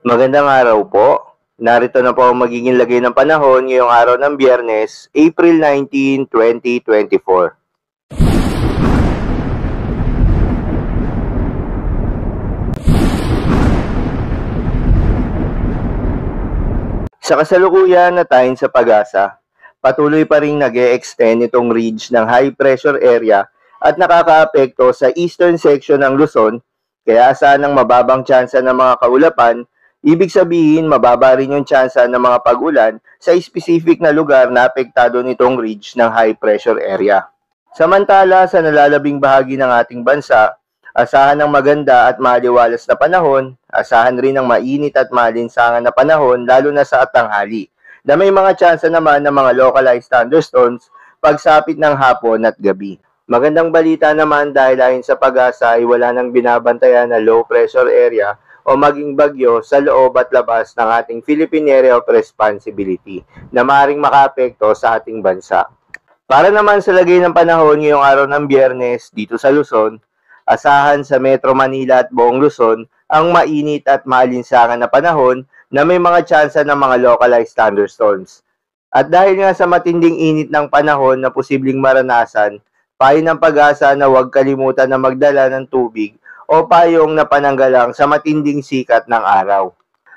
Magandang araw po. Narito na po ang magiging lagay ng panahon ngayong araw ng Biyernes, April 19, 2024. Sa kasalukuyan na tayo sa pag-asa, patuloy pa rin nag-e-extend itong ridge ng high pressure area at nakakaapekto sa eastern section ng Luzon, kaya asahan ng mababang tsansa ng mga kaulapan. Ibig sabihin, mababa rin yung tsansa ng mga pag-ulan sa specific na lugar na apektado nitong ridge ng high pressure area. Samantala, sa nalalabing bahagi ng ating bansa, asahan ng maganda at maliwalas na panahon, asahan rin ng mainit at malinsangan na panahon lalo na sa tanghali, na may mga tsansa naman ng mga localized thunderstorms pagsapit ng hapon at gabi. Magandang balita naman dahil ayon sa pag-asa ay wala nang binabantayan na low pressure area o maging bagyo sa loob at labas ng ating Philippine Area of Responsibility na maaaring makaapekto sa ating bansa. Para naman sa lagay ng panahon ngayong araw ng Biyernes dito sa Luzon, asahan sa Metro Manila at buong Luzon ang mainit at maalinsangan na panahon na may mga tsansa ng mga localized thunderstorms. At dahil nga sa matinding init ng panahon na posibleng maranasan, payo ng pag-asa na huwag kalimutan na magdala ng tubig o payong na pananggalang sa matinding sikat ng araw.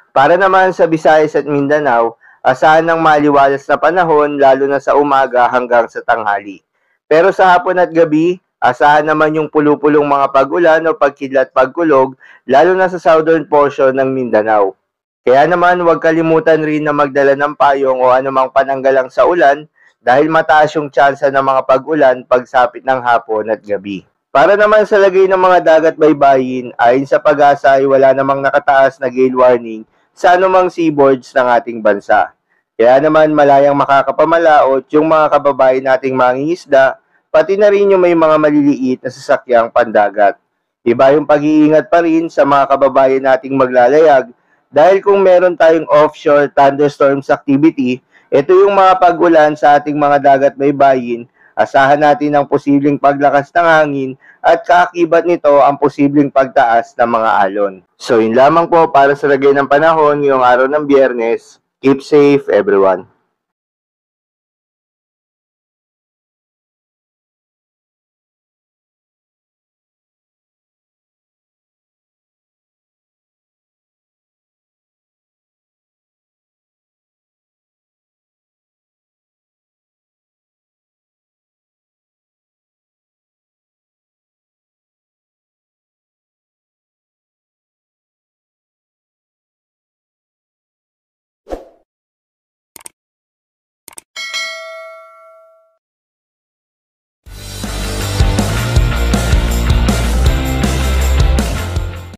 Para naman sa Visayas at Mindanao, asahan ng maliwalas na panahon lalo na sa umaga hanggang sa tanghali. Pero sa hapon at gabi, asahan naman yung pulupulong mga pag-ulan o pagkidlat pagkulog lalo na sa southern portion ng Mindanao. Kaya naman huwag kalimutan rin na magdala ng payong o anumang pananggalang sa ulan dahil mataas yung tsansa ng mga pag-ulan pagsapit ng hapon at gabi. Para naman sa lagay ng mga dagat baybayin, ayon sa pag-asa ay wala namang nakataas na gale warning sa anumang seaboards ng ating bansa. Kaya naman malayang makakapamalaot yung mga kababayan nating mangingisda, pati na rin yung may mga maliliit na sasakyang pandagat. Iba yung pag-iingat pa rin sa mga kababayan nating maglalayag dahil kung meron tayong offshore thunderstorms activity, ito yung mga pag-ulan sa ating mga dagat baybayin. Asahan natin ang posibleng paglakas ng hangin at kaakibat nito ang posibleng pagtaas ng mga alon. So yun lamang po para sa lagay ng panahon ngayong araw ng Biyernes. Keep safe everyone.